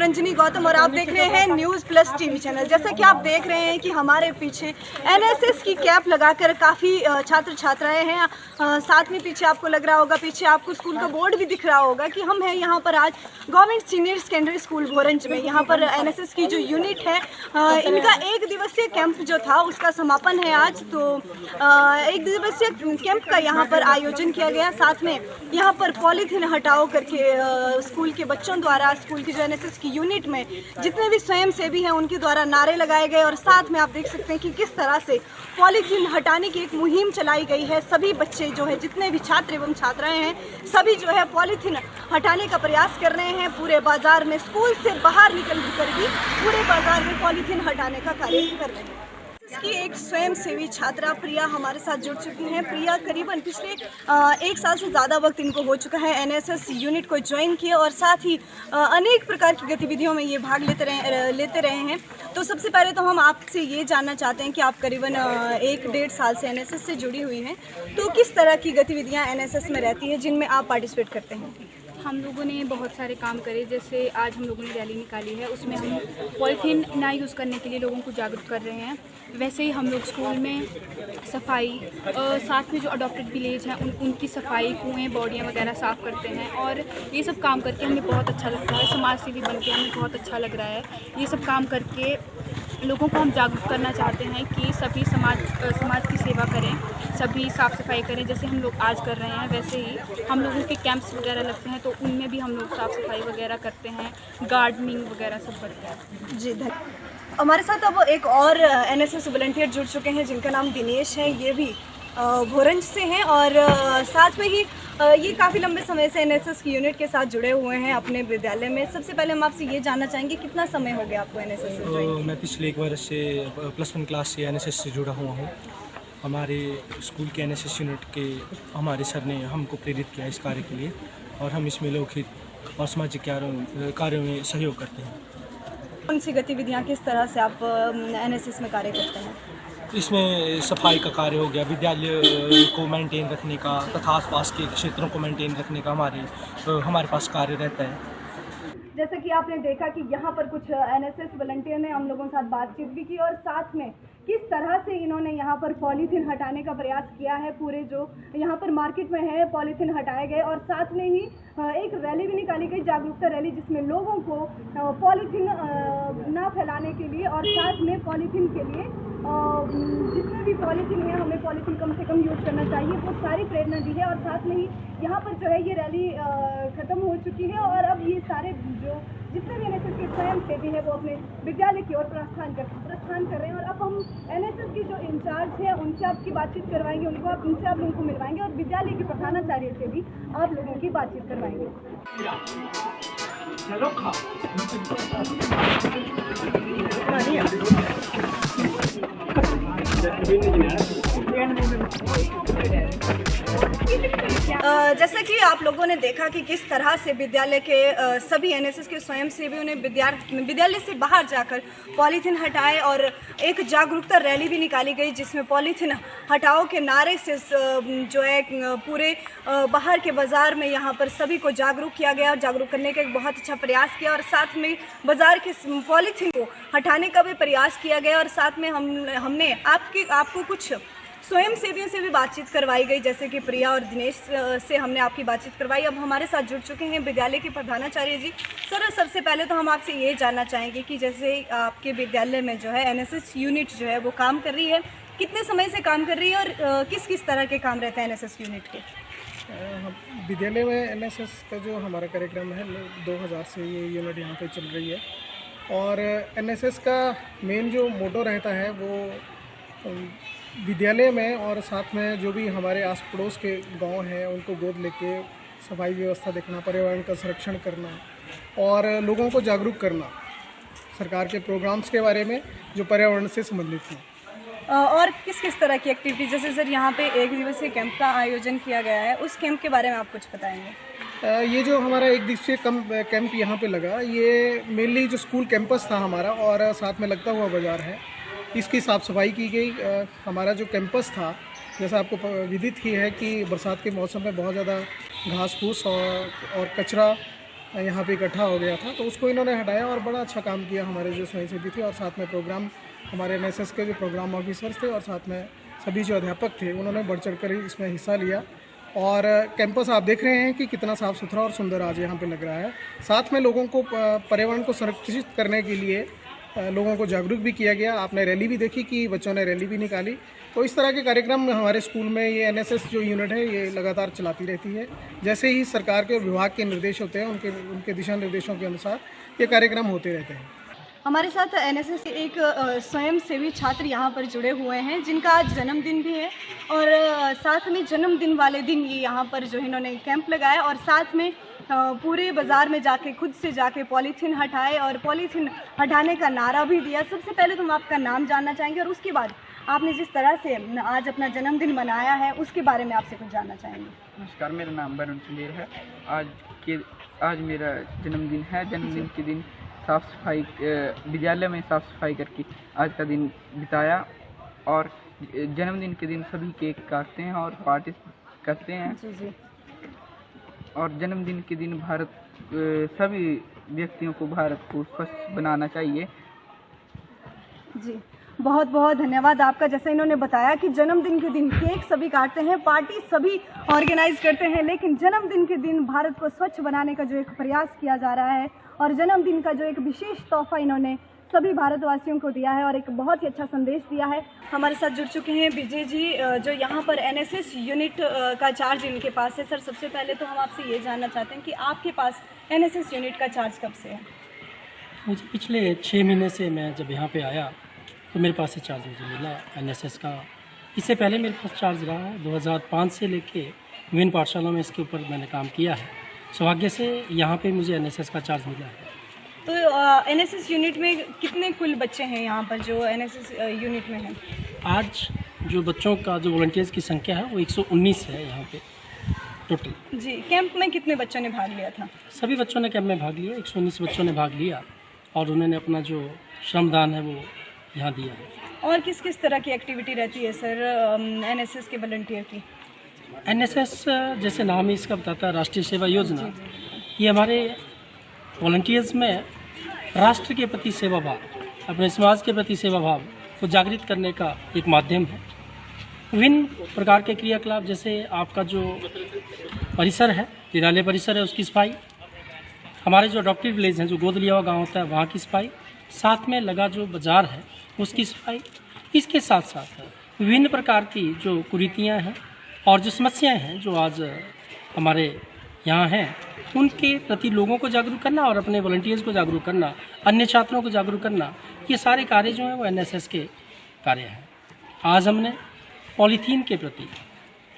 शिवरंजनी गौतम और आप देख रहे हैं न्यूज़ प्लस टीवी चैनल। जैसा कि आप देख रहे हैं कि हमारे पीछे एनएसएस की कैप लगाकर काफ़ी छात्र छात्राएं हैं। साथ में पीछे आपको लग रहा होगा, पीछे आपको स्कूल का बोर्ड भी दिख रहा होगा कि हम हैं यहाँ पर आज government senior secondary school Bhoranj में। यहाँ पर एनएसएस की जो यूनिट है इनका 1 दिवसीय कैंप जो था उसका समापन है आज। तो 1 दिवसीय कैंप का यहाँ पर आयोजन किया गया। साथ में यहाँ पर पॉलीथीन हटाओ करके स्कूल के बच्चों द्वारा, स्कूल की जो एनएसएस की यूनिट में जितने भी स्वयं सेवी हैं उनके द्वारा नारे लगाए गए। और साथ में आप देख सकते हैं कि किस तरह से पॉलीथीन हटाने की एक मुहिम चलाई गई है। सभी बच्चे जो है, जितने भी छात्र एवं छात्राएं हैं, सभी जो है पॉलीथीन हटाने का प्रयास कर रहे हैं। पूरे बाजार में, स्कूल से बाहर निकल कर भी पूरे बाजार में पॉलीथीन हटाने का कार्य कर रहे हैं। इसकी एक स्वयं सेवी छात्रा प्रिया हमारे साथ जुड़ चुकी हैं। प्रिया करीबन पिछले 1 साल से ज़्यादा वक्त इनको हो चुका है एनएसएस यूनिट को ज्वाइन किए और साथ ही अनेक प्रकार की गतिविधियों में ये भाग लेते रहे हैं। तो सबसे पहले तो हम आपसे ये जानना चाहते हैं कि आप करीबन 1-1.5 साल से एनएसएस से जुड़ी हुई हैं, तो किस तरह की गतिविधियाँ एनएसएस में रहती हैं जिनमें आप पार्टिसिपेट करते हैं? हम लोगों ने बहुत सारे काम करे, जैसे आज हम लोगों ने रैली निकाली है, उसमें हम पॉलीथीन ना यूज़ करने के लिए लोगों को जागरूक कर रहे हैं। वैसे ही हम लोग स्कूल में सफाई, साथ में जो अडॉप्टेड विलेज हैं उनकी सफाई, कुएँ, बॉडियाँ वगैरह साफ़ करते हैं। और ये सब काम करके हमें बहुत अच्छा लगता है। समाज सेवी बन के हमें बहुत अच्छा लग रहा है। ये सब काम करके लोगों को हम जागरूक करना चाहते हैं कि सभी समाज की सेवा करें, सभी साफ़ सफाई करें। जैसे हम लोग आज कर रहे हैं, वैसे ही हम लोगों के कैंप्स वगैरह लगते हैं तो उनमें भी हम लोग साफ़ सफाई वगैरह करते हैं, गार्डनिंग वगैरह सब करते हैं। जी धन्यवाद। हमारे साथ अब एक और एनएसएस वॉलंटियर जुड़ चुके हैं जिनका नाम दिनेश है। ये भी भोरंज से हैं और साथ में ही ये काफ़ी लंबे समय से एनएसएस की यूनिट के साथ जुड़े हुए हैं अपने विद्यालय में। सबसे पहले हम आपसे ये जानना चाहेंगे कितना समय हो गया आपको एनएसएस से ज्वाइन? मैं पिछले 1 वर्ष से +1 क्लास से एनएसएस से जुड़ा हुआ हूँ। हमारे स्कूल के एनएसएस यूनिट के हमारे सर ने हमको प्रेरित किया इस कार्य के लिए और हम इसमें लोकहित और सामाजिक कार्यों में सहयोग करते हैं। कौन सी गतिविधियाँ, किस तरह से आप एनएसएस में कार्य करते हैं? इसमें सफाई का कार्य हो गया, विद्यालय को मेंटेन रखने का तथा आसपास के क्षेत्रों को मेंटेन रखने का हमारे पास कार्य रहता है। जैसा कि आपने देखा कि यहाँ पर कुछ एनएसएस वॉलंटियर ने हम लोगों के साथ बातचीत भी की और साथ में किस तरह से इन्होंने यहाँ पर पॉलीथीन हटाने का प्रयास किया है। पूरे जो यहाँ पर मार्केट में है पॉलीथीन हटाए गए और साथ में ही एक रैली भी निकाली गई, जागरूकता रैली, जिसमें लोगों को पॉलीथीन ना फैलाने के लिए और साथ में पॉलीथीन के लिए जितने भी पॉलीथीन है हमें पॉलीथीन कम से कम यूज़ करना चाहिए, वो सारी प्रेरणा दी है। और साथ में ही यहाँ पर जो है ये रैली ख़त्म हो चुकी है और अब ये सारे जो जितने भी एनएसएस के स्वयं सेवी हैं वो अपने विद्यालय की ओर प्रस्थान कर रहे हैं। और अब हम एनएसएस की जो इंचार्ज है उनसे आपकी बातचीत करवाएंगे, उनसे आप लोगों को मिलवाएंगे और विद्यालय के प्रधानाचार्य से भी आप लोगों की बातचीत करवाएंगे। जैसा कि आप लोगों ने देखा कि किस तरह से विद्यालय के सभी एनएसएस के स्वयंसेवियों ने विद्यालय से बाहर जाकर पॉलीथीन हटाए और एक जागरूकता रैली भी निकाली गई जिसमें पॉलीथीन हटाओ के नारे से जो है पूरे बाहर के बाज़ार में यहाँ पर सभी को जागरूक किया गया और जागरूक करने का एक बहुत अच्छा प्रयास किया और साथ में बाज़ार के पॉलीथीन को हटाने का भी प्रयास किया गया। और साथ में हमने आपको कुछ स्वयं सेवियों से भी बातचीत करवाई गई, जैसे कि प्रिया और दिनेश से हमने आपकी बातचीत करवाई। अब हमारे साथ जुड़ चुके हैं विद्यालय के प्रधानाचार्य जी। सर, सबसे पहले तो हम आपसे ये जानना चाहेंगे कि जैसे आपके विद्यालय में जो है एनएसएस यूनिट जो है वो काम कर रही है, कितने समय से काम कर रही है और किस किस तरह के काम रहते हैं एनएसएस यूनिट के? विद्यालय में एनएसएस का जो हमारा कार्यक्रम है 2000 से ये यूनिट यहाँ पे चल रही है और एनएसएस का मेन जो मोटो रहता है वो विद्यालय में और साथ में जो भी हमारे आस पड़ोस के गांव हैं उनको गोद लेके सफाई व्यवस्था देखना, पर्यावरण का संरक्षण करना और लोगों को जागरूक करना सरकार के प्रोग्राम्स के बारे में जो पर्यावरण से संबंधित हैं। और किस किस तरह की एक्टिविटी, जैसे सर यहाँ पे 1 दिवसीय कैंप का आयोजन किया गया है, उस कैंप के बारे में आप कुछ बताएंगे? ये जो हमारा 1 दिवसीय कैंप यहाँ पे लगा, ये मेनली जो स्कूल कैंपस था हमारा और साथ में लगता हुआ बाज़ार है, इसकी साफ़ सफाई की गई। हमारा जो कैंपस था, जैसा आपको विदित ही है कि बरसात के मौसम में बहुत ज़्यादा घास फूस और कचरा यहाँ पे इकट्ठा हो गया था, तो उसको इन्होंने हटाया और बड़ा अच्छा काम किया हमारे जो स्वयंसेवी थे। और साथ में प्रोग्राम हमारे एनएसएस के जो प्रोग्राम ऑफिसर्स थे और साथ में सभी जो अध्यापक थे उन्होंने बढ़ चढ़ कर इसमें हिस्सा लिया। और कैंपस आप देख रहे हैं कि कितना साफ़ सुथरा और सुंदर आज यहाँ पे लग रहा है। साथ में लोगों को पर्यावरण को संरक्षित करने के लिए लोगों को जागरूक भी किया गया। आपने रैली भी देखी कि बच्चों ने रैली भी निकाली। तो इस तरह के कार्यक्रम हमारे स्कूल में ये एनएसएस जो यूनिट है ये लगातार चलाती रहती है। जैसे ही सरकार के विभाग के निर्देश होते हैं उनके दिशा निर्देशों के अनुसार ये कार्यक्रम होते रहते हैं। हमारे साथ एनएसएस के एक स्वयंसेवी छात्र यहाँ पर जुड़े हुए हैं जिनका आज जन्मदिन भी है और साथ में जन्मदिन वाले दिन ये यहाँ पर जो इन्होंने कैंप लगाया और साथ में पूरे बाज़ार में जाके खुद से जाके पॉलीथीन हटाए और पॉलीथीन हटाने का नारा भी दिया। सबसे पहले तो हम आपका नाम जानना चाहेंगे और उसके बाद आपने जिस तरह से आज अपना जन्मदिन मनाया है उसके बारे में आपसे कुछ जानना चाहेंगे। नमस्कार, मेरा नाम वरुण सुंदर है। आज मेरा जन्मदिन है। जन्मदिन के दिन साफ़ सफाई विद्यालय में साफ़ सफाई करके आज का दिन बिताया और जन्मदिन के दिन सभी केक काटते हैं और पार्टी करते हैं। जी। और जन्मदिन के दिन सभी व्यक्तियों को भारत को स्वच्छ बनाना चाहिए। जी, बहुत बहुत धन्यवाद आपका। जैसे इन्होंने बताया कि जन्मदिन के दिन केक सभी काटते हैं, पार्टी सभी ऑर्गेनाइज करते हैं, लेकिन जन्मदिन के दिन भारत को स्वच्छ बनाने का जो एक प्रयास किया जा रहा है और जन्मदिन का जो एक विशेष तोहफा इन्होंने सभी भारतवासियों को दिया है और एक बहुत ही अच्छा संदेश दिया है। हमारे साथ जुड़ चुके हैं विजय जी जो यहाँ पर एनएसएस यूनिट का चार्ज इनके पास है। सर, सबसे पहले तो हम आपसे ये जानना चाहते हैं कि आपके पास एनएसएस यूनिट का चार्ज कब से है? मुझे पिछले 6 महीने से मैं जब यहाँ पे आया तो मेरे पास से चार्ज मुझे मिला एनएसएस का। इससे पहले मेरे पास चार्ज रहा है 2005 से लेके विभिन्न पाठशालाओं में इसके ऊपर मैंने काम किया है। सौभाग्य से यहाँ पे मुझे एनएसएस का चार्ज मिला है। तो एनएसएस यूनिट में कितने कुल बच्चे हैं यहाँ पर जो एनएसएस यूनिट में हैं? आज जो बच्चों का जो वॉलंटियर्स की संख्या है वो 119 है यहाँ पे टोटल। जी, कैंप में कितने बच्चों ने भाग लिया था? सभी बच्चों ने कैंप में भाग लिया, 119 बच्चों ने भाग लिया और उन्होंने अपना जो श्रमदान है वो यहाँ दिया है। और किस किस तरह की एक्टिविटी रहती है सर एनएसएस के वॉलंटियर की? एनएसएस जैसे नाम ही इसका बताता है, राष्ट्रीय सेवा योजना, ये हमारे वॉलंटियर्स में राष्ट्र के प्रति सेवा भाव, अपने समाज के प्रति सेवा भाव को जागृत करने का एक माध्यम है। विभिन्न प्रकार के क्रियाकलाप जैसे आपका जो परिसर है, विद्यालय परिसर है, उसकी सफाई, हमारे जो अडॉप्टेड विलेज हैं, जो गोद लिया हुआ गाँव होता है, वहाँ की सफाई, साथ में लगा जो बाज़ार है उसकी सफाई। इसके साथ साथ विभिन्न प्रकार की जो कुरीतियाँ हैं और जो समस्याएं हैं जो आज हमारे यहाँ हैं उनके प्रति लोगों को जागरूक करना और अपने वॉलंटियर्स को जागरूक करना, अन्य छात्रों को जागरूक करना, ये सारे कार्य जो हैं वो एनएसएस के कार्य हैं। आज हमने पॉलीथीन के प्रति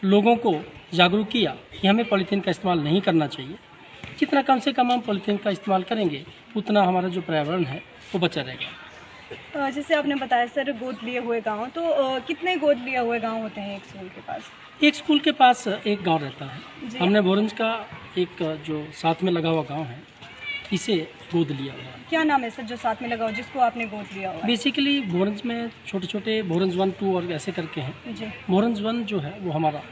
लोगों को जागरूक किया कि हमें पॉलीथीन का इस्तेमाल नहीं करना चाहिए। जितना कम से कम हम पॉलीथीन का इस्तेमाल करेंगे उतना हमारा जो पर्यावरण है वो बचा रहेगा। जैसे आपने बताया सर गोद लिए हुए गांव, तो कितने गोद लिए हुए गांव होते हैं एक स्कूल के पास? एक स्कूल के पास एक गांव रहता है। हमने भोरंज का एक जो साथ में लगा हुआ गांव है इसे गोद लिया हुआ है। क्या नाम है सर जो साथ में लगा हुआ जिसको आपने गोद लिया हुआ? बेसिकली भोरंज में छोटे छोटे भोरंज 1, 2 और ऐसे करके हैं। जी, भोरंज 1 जो है वो हमारा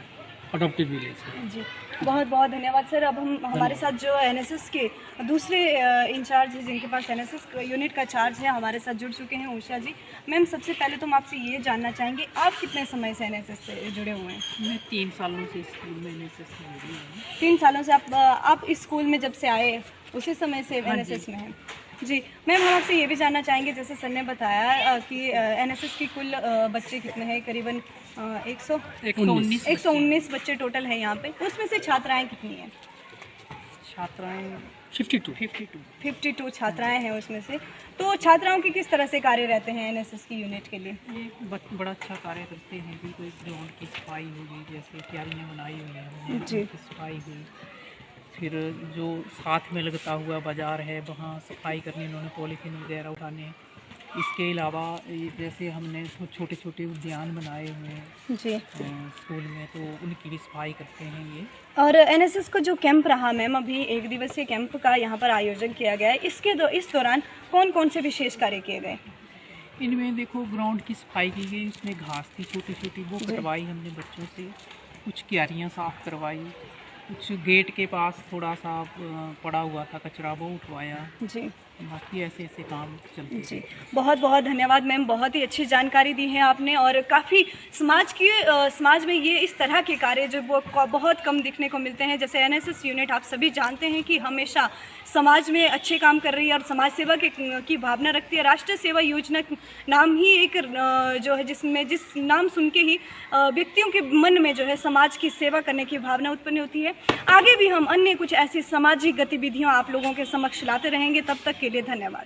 अडॉप्टेड विलेज है। जी, बहुत बहुत धन्यवाद सर। अब हम हमारे साथ जो एनएसएस के दूसरे इंचार्ज हैं जिनके पास एनएसएस यूनिट का चार्ज है हमारे साथ जुड़ चुके हैं, उषा जी। मैम, सबसे पहले तो हम आपसे ये जानना चाहेंगे आप कितने समय से एनएसएस से जुड़े हुए हैं? मैं 3 सालों से स्कूल में एनएसएस में जुड़ी हूँ। 3 सालों से आप इस स्कूल में जब से आए उसी समय से एनएसएस में हैं? जी मैम, हम आपसे ये भी जानना चाहेंगे जैसे सर ने बताया कि एनएसएस की कुल बच्चे कितने हैं? करीबन 119 बच्चे टोटल हैं यहाँ पे। उसमें से छात्राएं कितनी हैं? छात्राएं 52 छात्राएं हैं उसमें से। तो छात्राओं के किस तरह से कार्य रहते हैं एनएसएस की यूनिट के लिए? ये बड़ा अच्छा कार्य करते हैं कि कोई ग्राउंड की सफाई होगी, जैसे क्यारियाँ बनाई हुई हैं जी, उनकी सफाई हुई। फिर जो साथ में लगता हुआ बाज़ार है वहाँ सफाई करनी, इन्होंने पॉलीथीन वगैरह उठाने। इसके अलावा जैसे हमने छोटे छोटे उद्यान बनाए हुए हैं जी स्कूल में, तो उनकी भी सफाई करते हैं ये। और एनएसएस का जो कैंप रहा मैम, अभी 1 दिवसीय कैंप का यहाँ पर आयोजन किया गया है, इस दौरान कौन कौन से विशेष कार्य किए गए? इनमें देखो ग्राउंड की सफाई की गई, उसमें घास थी छोटी छोटी वो कटवाई हमने बच्चों से, कुछ क्यारियाँ साफ़ करवाई, कुछ गेट के पास थोड़ा सा पड़ा हुआ था कचरा, वो उठवाया। जी बाकी ऐसे ऐसे काम चलते जी, बहुत बहुत धन्यवाद मैम, बहुत ही अच्छी जानकारी दी है आपने। और काफ़ी समाज में ये इस तरह के कार्य जो वो बहुत कम दिखने को मिलते हैं। जैसे एनएसएस यूनिट आप सभी जानते हैं कि हमेशा समाज में अच्छे काम कर रही है और समाज सेवा की भावना रखती है। राष्ट्रीय सेवा योजना नाम ही एक जो है जिस नाम सुन के ही व्यक्तियों के मन में जो है समाज की सेवा करने की भावना उत्पन्न होती है। आगे भी हम अन्य कुछ ऐसी सामाजिक गतिविधियां आप लोगों के समक्ष लाते रहेंगे। तब तक के लिए धन्यवाद।